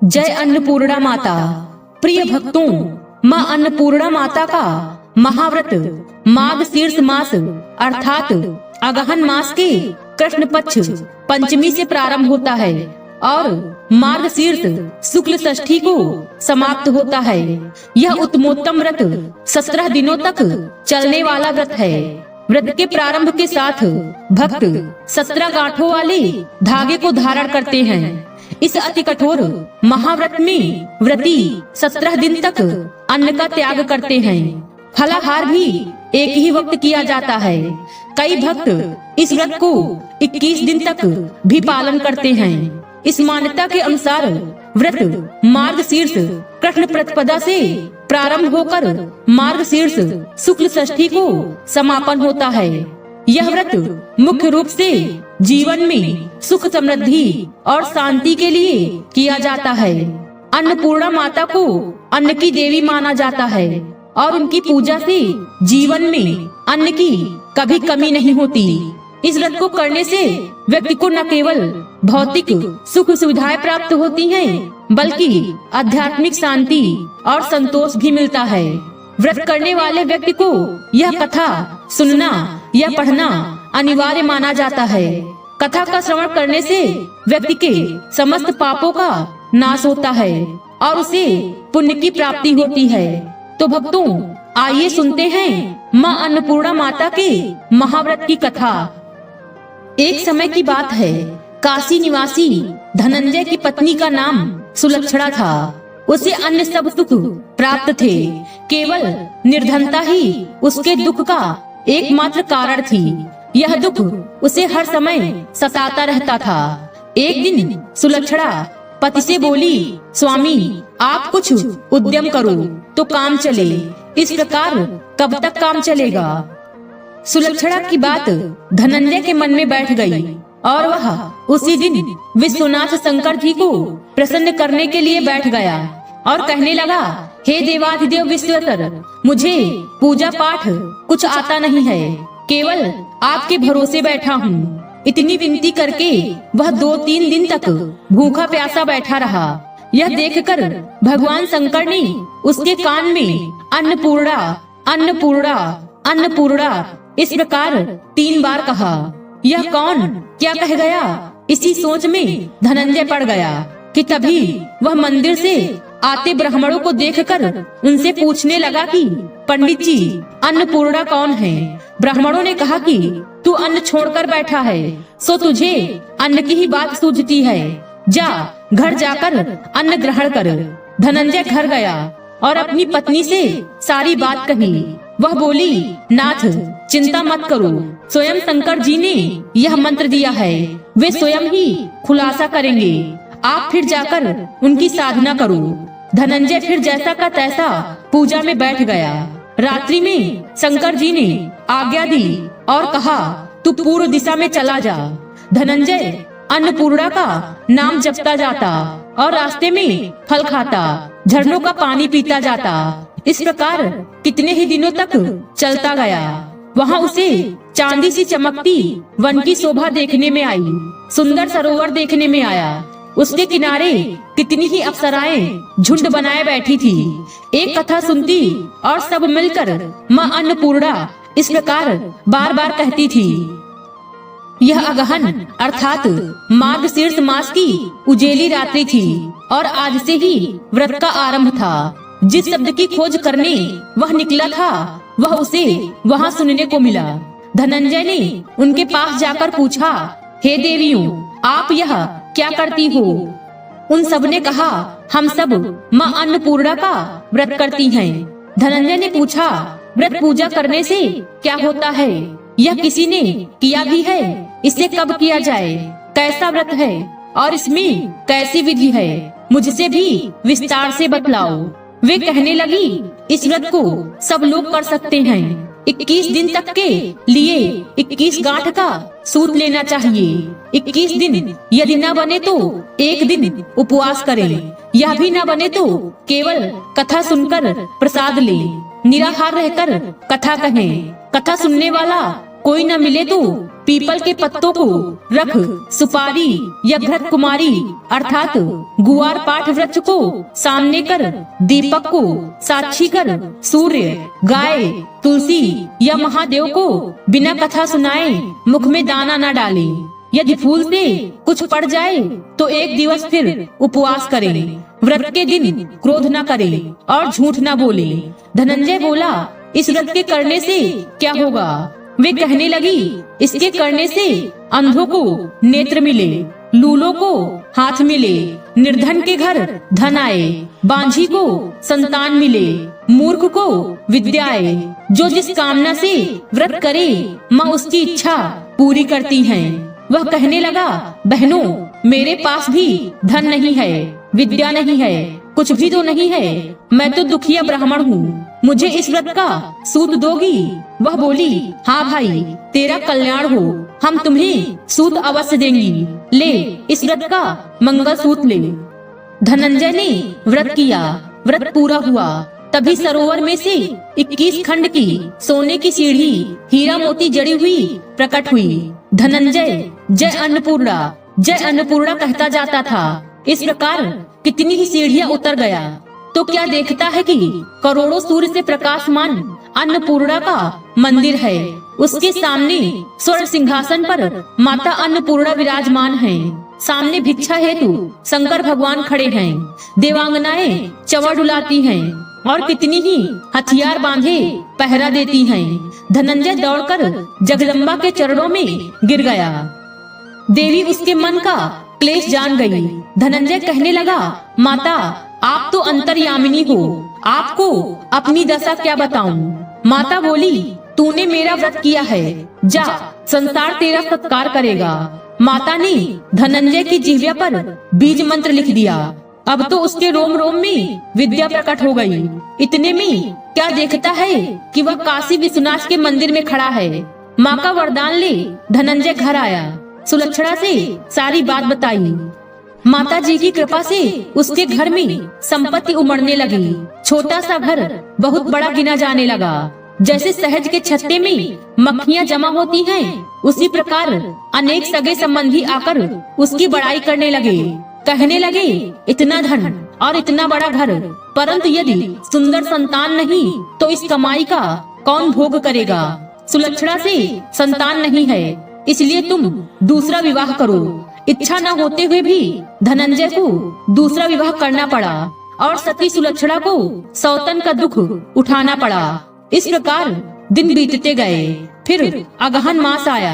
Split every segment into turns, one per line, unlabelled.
जय अन्नपूर्णा माता। प्रिय भक्तों, माँ अन्नपूर्णा माता का महाव्रत माघ शीर्ष मास अर्थात अगहन मास के कृष्ण पक्ष पंचमी से प्रारंभ होता है और मार्ग शीर्ष शुक्ल षष्ठी को समाप्त होता है। यह उत्तमोत्तम व्रत 17 दिनों तक चलने वाला व्रत है। व्रत के प्रारंभ के साथ भक्त 17 गांठों वाले धागे को धारण करते हैं। इस अति कठोर महाव्रत में व्रती 17 दिन तक अन्न का त्याग करते हैं। फलाहार भी एक ही वक्त किया जाता है। कई भक्त इस व्रत को 21 दिन तक भी पालन करते हैं। इस मान्यता के अनुसार व्रत मार्ग शीर्ष कृष्ण प्रतिपदा से प्रारंभ होकर मार्ग शीर्ष शुक्ल षष्ठी को समापन होता है। यह व्रत मुख्य रूप से जीवन में सुख समृद्धि और शांति के लिए किया जाता है। अन्नपूर्णा माता को अन्न की देवी माना जाता है और उनकी पूजा से जीवन में अन्न की कभी कमी नहीं होती। इस व्रत को करने से व्यक्ति को न केवल भौतिक सुख सुविधाएं प्राप्त होती हैं, बल्कि आध्यात्मिक शांति और संतोष भी मिलता है। व्रत करने वाले व्यक्ति को यह कथा सुनना या पढ़ना अनिवार्य माना जाता है। कथा का श्रवण करने से व्यक्ति के समस्त पापों का नाश होता है और उसे पुण्य की प्राप्ति होती है। तो भक्तों, आइए सुनते हैं माँ अन्नपूर्णा माता के महाव्रत की कथा। एक समय की बात है, काशी निवासी धनंजय की पत्नी का नाम सुलक्षणा था। उसे अन्य सब सुख प्राप्त थे, केवल निर्धनता ही उसके दुख का एकमात्र कारण थी। यह दुख उसे हर समय सताता रहता था। एक दिन सुलक्षणा पति से बोली, स्वामी आप कुछ उद्यम करो तो काम चले। इस प्रकार कब तक काम चलेगा? सुलक्षणा की बात धनंजय के मन में बैठ गई और वह उसी दिन विश्वनाथ शंकर जी को प्रसन्न करने के लिए बैठ गया और कहने लगा, हे देवाधिदेव विश्वेश्वर, मुझे पूजा पाठ कुछ आता नहीं है, केवल आपके भरोसे बैठा हूँ। इतनी विनती करके वह 2-3 दिन तक भूखा प्यासा बैठा रहा। यह देखकर भगवान शंकर ने उसके कान में अन्नपूर्णा अन्नपूर्णा अन्नपूर्णा इस प्रकार 3 बार कहा। यह कौन क्या कह गया, इसी सोच में धनंजय पड़ गया कि तभी वह मंदिर से आते ब्राह्मणों को देखकर उनसे पूछने लगा कि पंडित जी, अन्नपूर्णा कौन है? ब्राह्मणों ने कहा कि तू अन्न छोड़कर बैठा है, सो तुझे अन्न की ही बात सूझती है। जा घर जाकर अन्न ग्रहण कर। धनंजय घर गया और अपनी पत्नी से सारी बात कही। वह बोली, नाथ चिंता मत करो, स्वयं शंकर जी ने यह मंत्र दिया है, वे स्वयं ही खुलासा करेंगे। आप फिर जाकर उनकी साधना करो। धनंजय फिर जैसा का तैसा पूजा में बैठ गया। रात्रि में शंकर जी ने आज्ञा दी और कहा, तू पूर्व दिशा में चला जा। धनंजय अन्नपूर्णा का नाम जपता जाता और रास्ते में फल खाता, झरनों का पानी पीता जाता। इस प्रकार कितने ही दिनों तक चलता गया। वहाँ उसे चांदी सी चमकती वन की शोभा देखने में आई, सुंदर सरोवर देखने में आया। उसके किनारे कितनी ही अप्सराएं झुंड बनाए बैठी थी। एक कथा सुनती और सब मिलकर माँ अन्नपूर्णा इस प्रकार बार बार कहती थी। यह अगहन अर्थात मार्ग शीर्ष मास की उजेली रात्रि थी और आज से ही व्रत का आरंभ था। जिस शब्द की खोज करने वह निकला था, वह उसे वहाँ सुनने को मिला। धनंजय ने उनके पास जाकर पूछा, हे देवियों, आप यह क्या करती हो? उन सब ने कहा, हम सब माँ अन्नपूर्णा का व्रत करती हैं। धनंजय ने पूछा, व्रत पूजा करने से क्या होता है? यह किसी ने किया भी है? इसे कब किया जाए? कैसा व्रत है और इसमें कैसी विधि है? मुझसे भी विस्तार से बतलाओ। वे कहने लगी, इस व्रत को सब लोग कर सकते हैं। 21 दिन तक के लिए 21 गांठ का सूत लेना चाहिए। 21 दिन यदि न बने तो 1 दिन उपवास करें। यह भी न बने तो केवल कथा सुनकर प्रसाद लें। निराहार रहकर कथा कहें। कथा सुनने वाला कोई न मिले तो पीपल के पत्तों को रख, सुपारी या घृत कुमारी अर्थात गुआर पाठ वृक्ष को सामने कर, दीपक को साक्षी कर, सूर्य, गाय, तुलसी या महादेव को बिना कथा सुनाए मुख में दाना न डाले। यदि फूल से कुछ पड़ जाए तो 1 दिवस फिर उपवास करे। व्रत के दिन क्रोध न करे और झूठ न बोले। धनंजय बोला, इस व्रत के करने से क्या होगा? वे कहने लगी, इसके करने से अंधों को नेत्र मिले, लूलों को हाथ मिले, निर्धन के घर धन आए, बांझी को संतान मिले, मूर्ख को विद्या आए। जो जिस कामना से व्रत करे माँ उसकी इच्छा पूरी करती हैं। वह कहने लगा, बहनों, मेरे पास भी धन नहीं है, विद्या नहीं है, कुछ भी तो नहीं है। मैं तो दुखिया ब्राह्मण हूँ, मुझे इस व्रत का सूत दोगी? वह बोली, हाँ भाई, तेरा कल्याण हो, हम तुम्हें सूत अवश्य देंगी। ले, इस व्रत का मंगल सूत ले। धनंजय ने व्रत किया। व्रत पूरा हुआ। तभी सरोवर में से 21 खंड की सोने की सीढ़ी हीरा मोती जड़ी हुई प्रकट हुई। धनंजय जय अन्नपूर्णा कहता जाता था। इस प्रकार कितनी ही सीढ़ियां उतर गया तो क्या देखता है कि करोड़ों सूर्य से प्रकाशमान अन्नपूर्णा का मंदिर है। उसके सामने स्वर्ण सिंहासन पर माता अन्नपूर्णा विराजमान है। सामने भिक्षा हेतु शंकर भगवान खड़े हैं। देवांगनाएं चवर डुलाती हैं और कितनी ही हथियार बांधे पहरा देती हैं। धनंजय दौड़कर जगदम्बा के चरणों में गिर गया। देवी उसके मन का क्लेश जान गई। धनंजय कहने लगा, माता, आप तो अंतर्यामिनी हो, आपको अपनी दशा क्या बताऊं? माता बोली, तूने मेरा व्रत किया है, जा, संसार तेरा सत्कार करेगा। माता ने धनंजय की जिह्वा पर बीज मंत्र लिख दिया। अब तो उसके रोम रोम में विद्या प्रकट हो गई। इतने में क्या देखता है कि वह काशी विश्वनाथ के मंदिर में खड़ा है। माँ का वरदान ले धनंजय घर आया। सुलक्षणा से सारी बात बताई। माता जी की कृपा से उसके घर में संपत्ति उमड़ने लगी। छोटा सा घर बहुत बड़ा गिना जाने लगा। जैसे शहद के छत्ते में मक्खियाँ जमा होती हैं, उसी प्रकार अनेक सगे संबंधी आकर उसकी बड़ाई करने लगे। कहने लगे, इतना धन और इतना बड़ा घर, परंतु यदि सुंदर संतान नहीं तो इस कमाई का कौन भोग करेगा? सुलक्षणा से संतान नहीं है, इसलिए तुम दूसरा विवाह करो। इच्छा न होते हुए भी धनंजय को दूसरा विवाह करना पड़ा और सती सुलक्षणा को सौतन का दुख उठाना पड़ा। इस प्रकार दिन बीतते गए। फिर अगहन मास आया।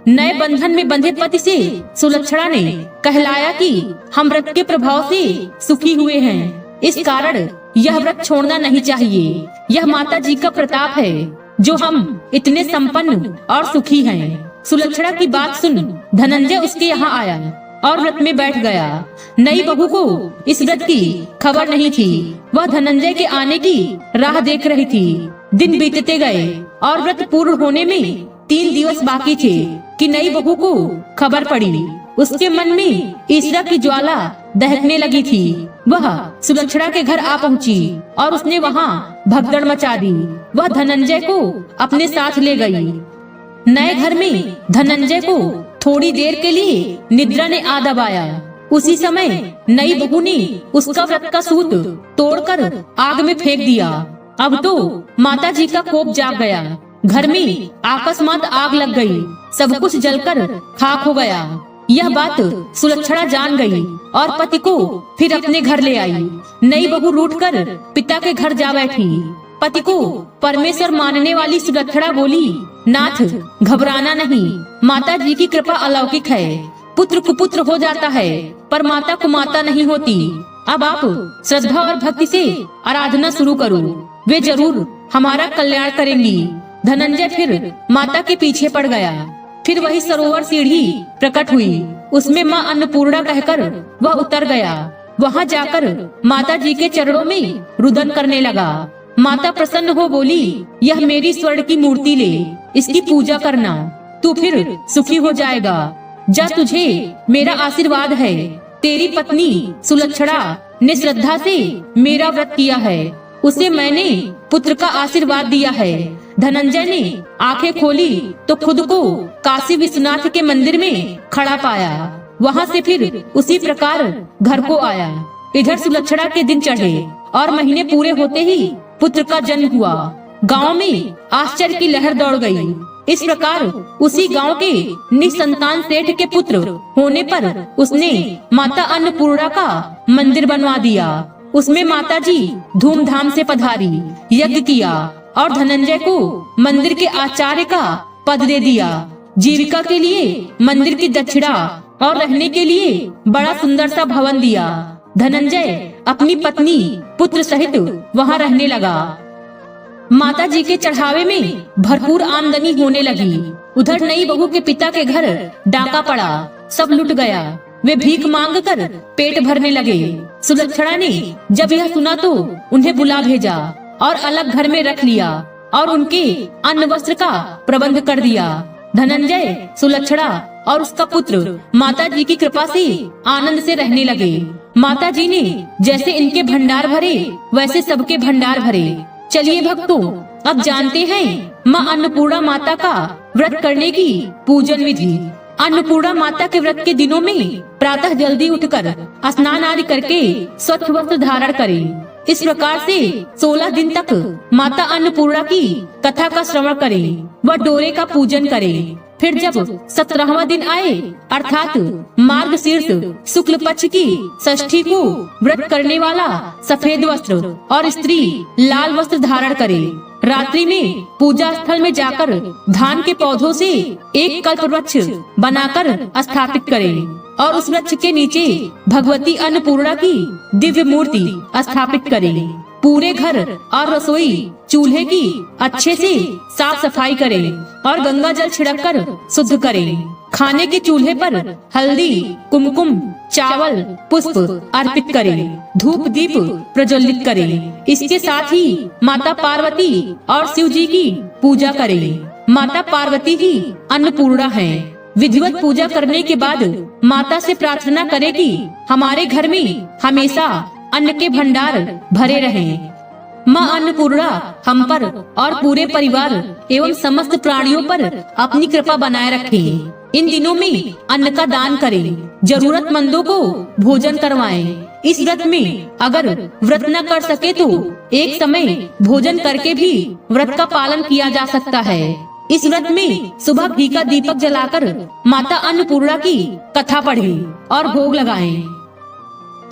नए बंधन में बंधे पति से सुलक्षणा ने कहलाया कि हम व्रत के प्रभाव से सुखी हुए हैं, इस कारण यह व्रत छोड़ना नहीं चाहिए। यह माता जी का प्रताप है जो हम इतने संपन्न और सुखी हैं। सुलक्षणा की बात सुन धनंजय उसके यहाँ आया और व्रत में बैठ गया। नई बहू को इस व्रत की खबर नहीं थी। वह धनंजय के आने की राह देख रही थी। दिन बीतते गए और व्रत पूर्ण होने में 3 दिवस बाकी थे कि नई बहू को खबर पड़ी। उसके मन में ईर्ष्या की ज्वाला दहकने लगी थी। वह सुलक्षणा के घर आ पहुंची और उसने वहां भगदड़ मचा दी। वह धनंजय को अपने साथ ले गई। नए घर में धनंजय को थोड़ी देर के लिए निद्रा ने आ दबाया। उसी समय नई बहू ने उसका व्रत का सूत तोड़कर आग में फेंक दिया। अब तो माता जी का कोप जाग गया। घर में अकस्मात आग लग गई। सब कुछ जलकर खाक हो गया। यह बात सुलक्षणा जान गई और पति को फिर अपने घर ले आई। नई बहू रूठकर पिता के घर जा बैठी। पति को परमेश्वर मानने वाली सुलक्षणा बोली, नाथ, घबराना नहीं, माता जी की कृपा अलौकिक है। पुत्र कुपुत्र हो जाता है पर माता कुमाता नहीं होती। अब आप श्रद्धा और भक्ति से आराधना शुरू करो, वे जरूर हमारा कल्याण करेंगी। धनंजय फिर माता के पीछे पड़ गया। फिर वही सरोवर सीढ़ी प्रकट हुई। उसमें माँ अन्नपूर्णा कहकर वह उतर गया। वहाँ जाकर माता जी के चरणों में रुदन करने लगा। माता प्रसन्न हो बोली, यह मेरी स्वर्ण की मूर्ति ले, इसकी पूजा करना, तू फिर सुखी हो जाएगा। जा, तुझे मेरा आशीर्वाद है। तेरी पत्नी सुलक्षणा ने श्रद्धा से मेरा व्रत किया है, उसे मैंने पुत्र का आशीर्वाद दिया है। धनंजय ने आंखें खोली तो खुद को काशी विश्वनाथ के मंदिर में खड़ा पाया। वहाँ से फिर उसी प्रकार घर को आया। इधर सुलक्षणा के दिन चढ़े और महीने पूरे होते ही पुत्र का जन्म हुआ। गांव में आश्चर्य की लहर दौड़ गई। इस प्रकार उसी गांव के निसंतान सेठ के पुत्र होने पर उसने माता अन्नपूर्णा का मंदिर बनवा दिया। उसमें माता जी धूमधाम से पधारी, यज्ञ किया और धनंजय को मंदिर के आचार्य का पद दे दिया। जीविका के लिए मंदिर की दक्षिणा और रहने के लिए बड़ा सुंदर सा भवन दिया। धनंजय अपनी पत्नी पुत्र सहित वहाँ रहने लगा। माता जी के चढ़ावे में भरपूर आमदनी होने लगी। उधर नई बहू के पिता के घर डाका पड़ा, सब लुट गया। वे भीख मांग कर पेट भरने लगे। सुलक्षणा ने जब यह सुना तो उन्हें बुला भेजा और अलग घर में रख लिया और उनके अन्न वस्त्र का प्रबंध कर दिया। धनंजय, सुलक्षणा और उसका पुत्र माता जी की कृपा से आनंद से रहने लगे। माता जी ने जैसे इनके भंडार भरे वैसे सबके भंडार भरे। चलिए भक्तों, अब जानते हैं माँ अन्नपूर्णा माता का व्रत करने की पूजन विधि। अन्नपूर्णा माता के व्रत के दिनों में प्रातः जल्दी उठकर स्नान आदि करके स्वच्छ वस्त्र धारण करें। इस प्रकार से 16 दिन तक माता अन्नपूर्णा की कथा का श्रवण करें व डोरे का पूजन करें। फिर जब 17वां दिन आए अर्थात मार्गशीर्ष शुक्ल पक्ष की षष्ठी को व्रत करने वाला सफेद वस्त्र और स्त्री लाल वस्त्र धारण करे। रात्रि में पूजा स्थल में जाकर धान के पौधों से एक कल्प वृक्ष बनाकर स्थापित करें और उस वृक्ष के नीचे भगवती अन्नपूर्णा की दिव्य मूर्ति स्थापित करें। पूरे घर और रसोई चूल्हे की अच्छे से साफ सफाई करें और गंगा जल छिड़क कर शुद्ध करें। खाने के चूल्हे पर हल्दी, कुमकुम, चावल, पुष्प अर्पित करें, धूप दीप प्रज्वलित करें। इसके साथ ही माता पार्वती और शिव जी की पूजा करें। माता पार्वती ही अन्नपूर्णा हैं। विधिवत पूजा करने के बाद माता से प्रार्थना करें कि हमारे घर में हमेशा अन्न के भंडार भरे रहें। माँ अन्नपूर्णा हम पर और पूरे परिवार एवं समस्त प्राणियों पर अपनी कृपा बनाए रखें। इन दिनों में अन्न का दान करें, जरूरतमंदों को भोजन करवाएं। इस व्रत में अगर व्रत न कर सके तो एक समय भोजन करके भी व्रत का पालन किया जा सकता है। इस व्रत में सुबह घी का दीपक जलाकर माता अन्नपूर्णा की कथा पढ़ें और भोग लगाएं।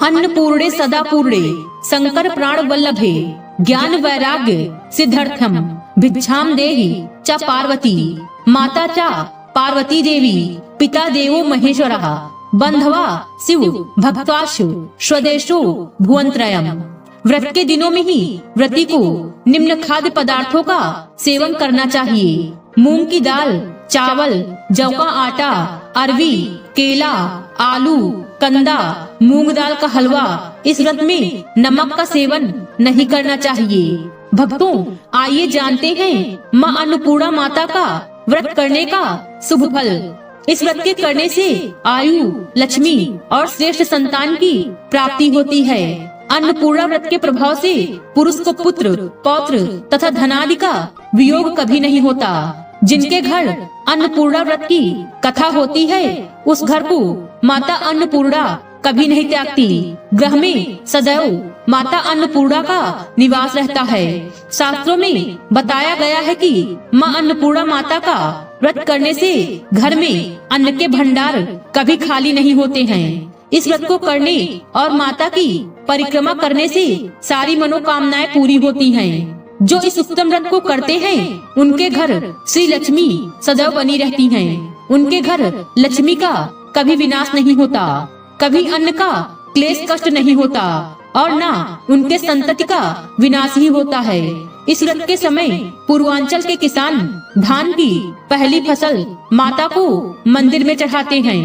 अन्नपूर्णे सदा पूर्णे शंकर प्राण वल्लभे ज्ञान वैराग्य सिद्धार्थम भिक्षाम देहि च पार्वती। माता च पार्वती देवी पिता देवो महेश्वरः बंधवा शिव भक्ताशु स्वदेशो भुवनत्रयम्। व्रत के दिनों में ही व्रती को निम्न खाद्य पदार्थों का सेवन करना चाहिए। मूंग की दाल, चावल, जौ का आटा, अरवी, केला, आलू, कंदा, मूंग दाल का हलवा। इस व्रत में नमक का सेवन नहीं करना चाहिए। भक्तों, आइए जानते हैं माँ अन्नपूर्णा माता का व्रत करने का शुभ फल। इस व्रत के करने से आयु, लक्ष्मी और श्रेष्ठ संतान की प्राप्ति होती है। अन्नपूर्णा व्रत के प्रभाव से पुरुष को पुत्र, पौत्र तथा धनादि का वियोग कभी नहीं होता। जिनके घर अन्नपूर्णा व्रत की कथा होती है उस घर को माता अन्नपूर्णा कभी नहीं त्यागती। ग्रह में सदैव माता अन्नपूर्णा का निवास रहता है। शास्त्रों में बताया गया है कि माँ अन्नपूर्णा माता का व्रत करने से घर में अन्न के भंडार कभी खाली नहीं होते हैं। इस व्रत को करने और माता की परिक्रमा करने से सारी मनोकामनाएं पूरी होती हैं। जो इस उत्तम व्रत को करते हैं उनके घर श्री लक्ष्मी सदैव बनी रहती हैं। उनके घर लक्ष्मी का कभी विनाश नहीं होता, कभी अन्न का क्लेश कष्ट नहीं होता और न उनके संतति का विनाश ही होता है। इस व्रत के समय पूर्वांचल के किसान धान की पहली फसल माता को मंदिर में चढ़ाते हैं।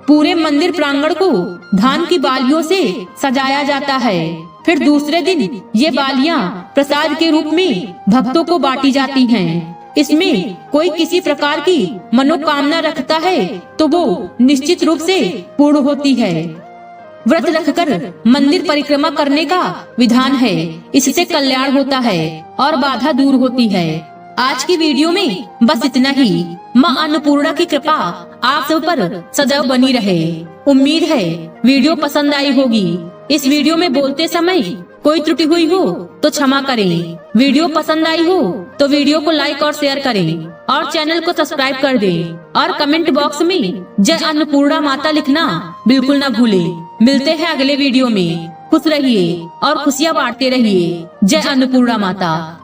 पूरे मंदिर प्रांगण को धान की बालियों से सजाया जाता है। फिर दूसरे दिन ये बालियां प्रसाद के रूप में भक्तों को बांटी जाती हैं। इसमें कोई किसी प्रकार की मनोकामना रखता है तो वो निश्चित रूप से पूर्ण होती है। व्रत रखकर मंदिर परिक्रमा करने का विधान है। इससे कल्याण होता है और बाधा दूर होती है। आज की वीडियो में बस इतना ही। माँ अन्नपूर्णा की कृपा आप सब पर सदैव बनी रहे। उम्मीद है वीडियो पसंद आई होगी। इस वीडियो में बोलते समय कोई त्रुटि हुई हो तो क्षमा करें। वीडियो पसंद आई हो तो वीडियो को लाइक और शेयर करें और चैनल को सब्सक्राइब कर दें और कमेंट बॉक्स में जय अन्नपूर्णा माता लिखना बिल्कुल न भूलें। मिलते हैं अगले वीडियो में। खुश रहिए और खुशियाँ बांटते रहिए। जय अन्नपूर्णा माता।